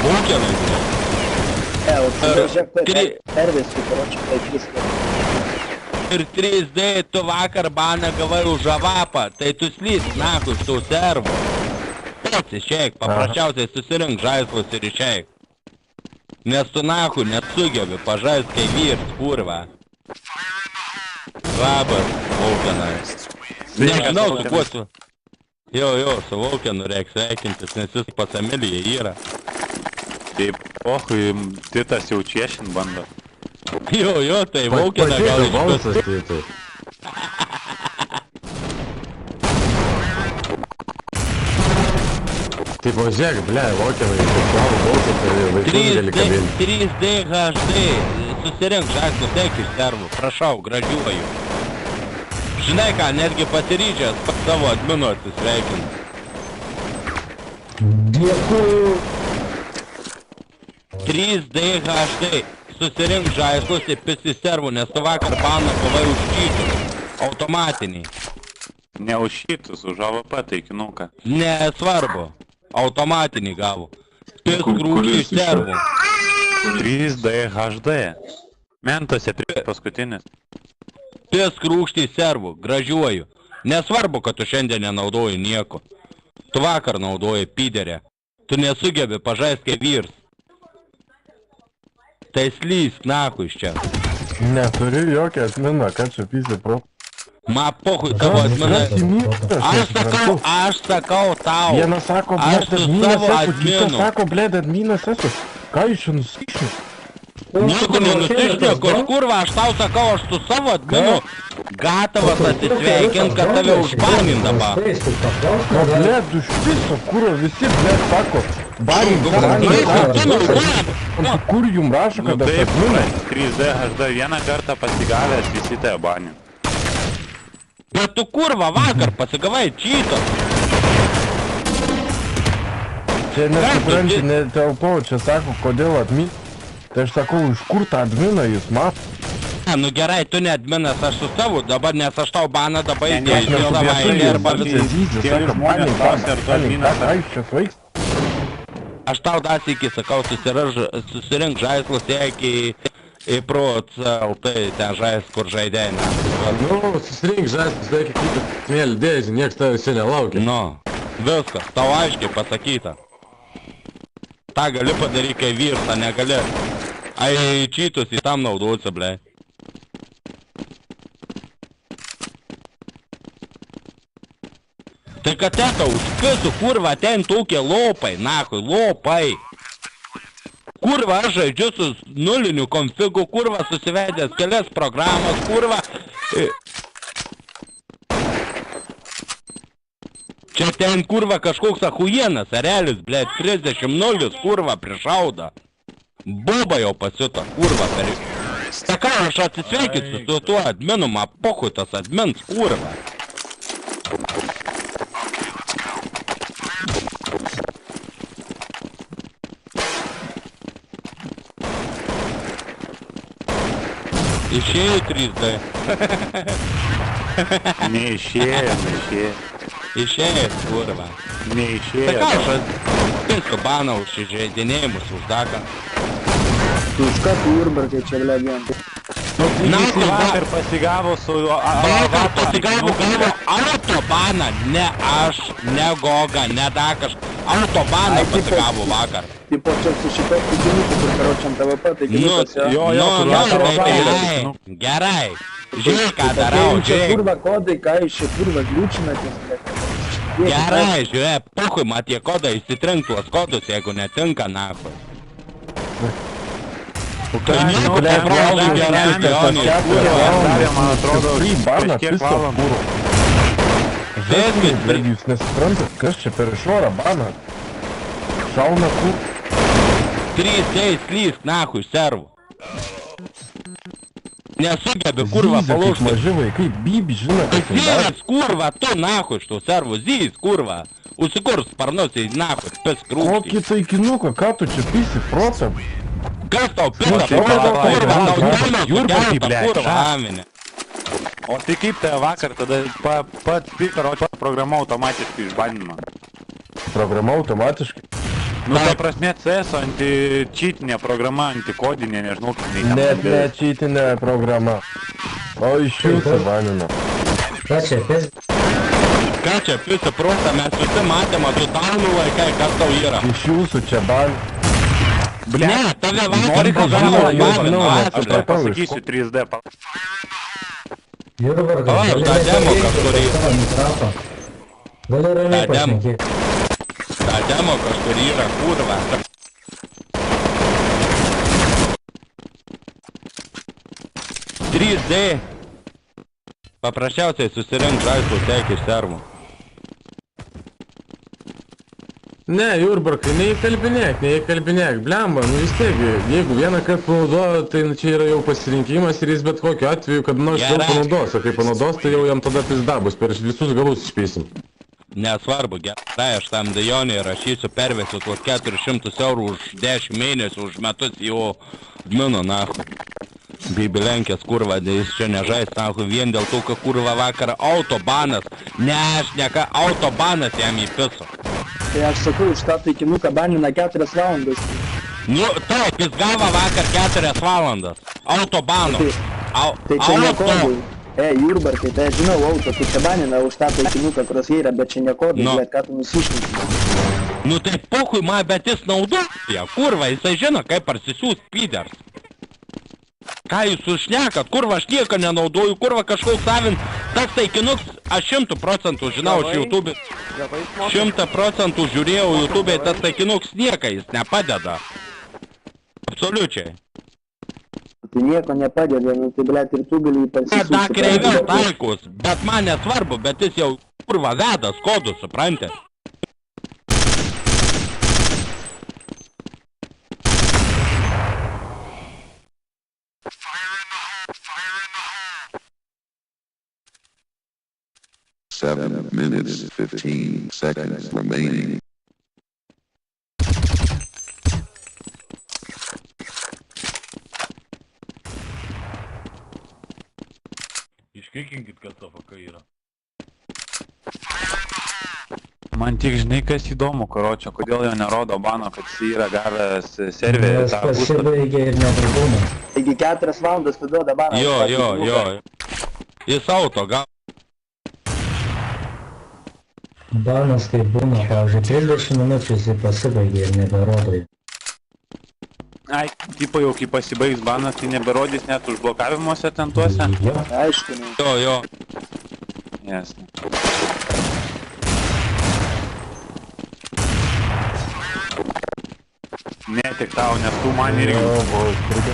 Vulcanai. Pervesti, karočią, tai 3. Ir 3D tu vakar baną gavai už avapą, tai tu slysk nahu iš tų servų. Pats išeik, paprasčiausiai susirink žaislus ir išeik. Nes tu nahu nesugebi pažaist kai vyrs, kurva. Labas, Vulcanai. Nežinau, su kuo tu... Jo, su Vulcanu reikia sveikintis, nes jis pas Emiliją yra. Taip, pohui, Titas jau čiešin bando. Jo, tai Vulcaną gal balsas, išpės. tai. Taip, važiuok, ble, Vulcanai, kaip savo balsą, tai vaikus gali kabinti. 3D HD, susirink žaislus, eik iš servų, prašau, gražiuoju. Žinai ką, netgi pasiryžęs pats savo adminu atsisveikinu. Dėkui. 3D HD, susirink žaislus ir pisi servų, nes tu vakar baną kovai už čytus. Automatiniai. Ne už šitus, už AVP taikinuką. Nesvarbu. Automatinį gavo. Pis krūkštį iš servų. 3D HD. Mentuose paskutinis. Pis krūkštį iš servų, gražiuoju. Nesvarbu, kad tu šiandien nenaudoji nieko. Tu vakar naudoji piderę. Tu nesugebi pažaist kaip vyrs. Tai slysk nahu iš čia. Neturiu jokio atmino, ką čia pysi pro. Ma pohui tavo atminai. Aš sakau tau. Vienas sako, blėd, adminas esu, kitas sako, blėd, adminas esu. Ką jūs čia nusišnė? Nieko nenusišnekos, kurva, aš tau sakau, aš su savo adminu gatavas atsisveikint, kad tave užbanint dabar. Ką, blėd, už viso, kurva, visi, blėd, sako, banint, kur jum rašo, kad aš adminai? 3D HD vieną kartą pasigavęs, visi te banint. Bet tu kurva vakar pasigavai čyto. Čia nesupranti, netelpau, čia sako, kodėl admin. Tai aš sakau, iš kur tą adminą jūs mat? Nu gerai, tu ne adminas, aš su savo dabar, nes aš tau baną dabar įdėsiu savaitę arba visą. Aš tau dar sykį sakau, susirink žaislus, eik į Proc LT, ten žais, kur žaidėjai. Nu, susirink žaislus, eik į kitą smėlį dėžį, nieks tavęs čia nelaukia. Nu, viskas, tau aiškiai pasakyta. Ta gali padaryti kai vyrsą, negali. Ai, čytus į tam naudosi, blei. Tai kad teta užpisu, kurva, ten tokie lopai, nahui, lopai. Kurva, aš žaidžiu su nuliniu konfigu, kurva, susivedęs kelias programas, kurva. Čia ten, kurva, kažkoks ahujienas, arelis, blėt, 30-0, kurva, prišauda. Boba jau pasiuto, kurva, per... Sakau, aš atsisveikinsiu su tuo adminu, ma pohui tas admins, kurva. Išėjo 3D. Neišėjo. Išėjęs, kurva. Neišėjo. Sakau, aš visko baną už žaidinėjimus uždaką. Tu už ką tu urbarkai čia, ble, vien? Jis vakar pasigavo su... Vakar pasigavo autobaną, ne aš, ne Goga, ne Dakaš. Autobaną pasigavo vakar. Tipo, čia su šito taikinuku, kur karočiam TVP, taikinukas, jo? Gerai. Žiūrėk, ką darau, Čia kurva kodai, ką iš čia kurva gliučinatės, ble. Gerai, žiūrėk, pohui, mat tie kodai, įsitrink tuos kodus, jeigu netinka, nahui. Tai nieko, gerai, man atrodo, kažkiek valandų. Žaidimai, bet jūs nesuprantat, kas čia per išorą baną? Šauna kur? 3D slysk, nahui, servų. Nesugebi, kurva, Zyzia kaip palaužti. maži vaikai, bibi, žino, kas jums daro. Zys, kurva, tu nahui iš tų servų, zys, kurva. Užsikurs sparnus į nahui, pis krūkštį. Kokį taikinuką, ką tu čia pisi, protą? Kas tau pisa, kurva, kurva, aminė. O tai kaip tai vakar tada pats pikaro programa automatiškai išbanimą? Programa automatiškai. Nu, ta prasme, CS anti-cheatinė programa, antikodinė, nežinau, kaip nei ten Net vadinasi. ne čytinė programa. O iš jūsų banino. Ką čia, pės? Ką čia, pisi prūsta, mes visi matėme, tu daunų laikai, kas tau yra. Iš jūsų čia ban. Ne, tave vakar Nori pagavo, kažką žinau, babino, žinau, Aš tau supratau, pasakysiu 3D. Jurvardas, O, gali tą demo ramiai kažkurį. savo mikrofą. Gali ramiai Tą demo. pašnekėti. Ta demo kažkur yra, kurva. 3D. Paprasčiausiai susirink žaislus, eik iš servų. Ne, Jurbarkai, neįkalbinėk, blemba, nu vis tiek, jeigu vieną kartą panaudojo, tai nu, čia yra jau pasirinkimas ir jis bet kokiu atveju, kad nors jau Gerai. panaudos, o kai panaudos, tai jau jam tada pizda bus, per visus galus išpėsim. Nesvarbu, gerai, aš tam Dajonį rašysiu, pervesiu tuos 400 eurų už 10 mėnesių, už metus jau admino, nahu. Bibilenkės kurva, jis čia nežais, nahu, vien dėl to, kad kurva vakar autobanas, ne aš, ne ką, autobanas jam įpiso. Tai aš sakau, už tą taikinuką banina 4 valandas. Nu, taip, jis gavo vakar 4 valandas, autobano. Tai čia ne kodai. Jurbarkai, tai aš žinau auto, tai čia banina už tą taikinuką crosshairą, bet čia ne kodai, Nu. bet ką tu nusišneki. Nu tai pokui man, bet jis naudoja, kurva, jisai žino, kaip parsisiųs pyders. Ką jūs užšnekat, kurva, aš nieko nenaudoju, kurva kažkoks savin, tas taikinuks, aš 100% žinau iš YouTube, 100% žiūrėjau YouTube, tas taikinuks niekai jis nepadeda. Absoliučiai. Tai nieko nepadeda, nu tai blėt ir tu gali jį Da parsisiųsti. kreiviau taikus, bet man nesvarbu, bet jis jau kurva vedas kodus, suprantė? Seven minutes, 15 seconds remaining. Iškikinkit, kas AFK yra. Man tik žinai, kas įdomu, karočio, kodėl jo nerodo bano, kad jis yra gavęs serverį Nes tą būstą. pasibaigė ir nebūna. Taigi 4 valandas tu duoda baną. Jo. Jis auto, gal. Banas kaip būna, pavyzdžiui, 30 minučių jisai pasibaigė ir neberodo. Ai, tipo jau kai pasibaigs banas, tai neberodys net užblokavimuose ten tuose. Jo. Aišku, nu. Jo. Yes. Ne tik tau, nes tu man irgi. Jo, buvo įstrigę.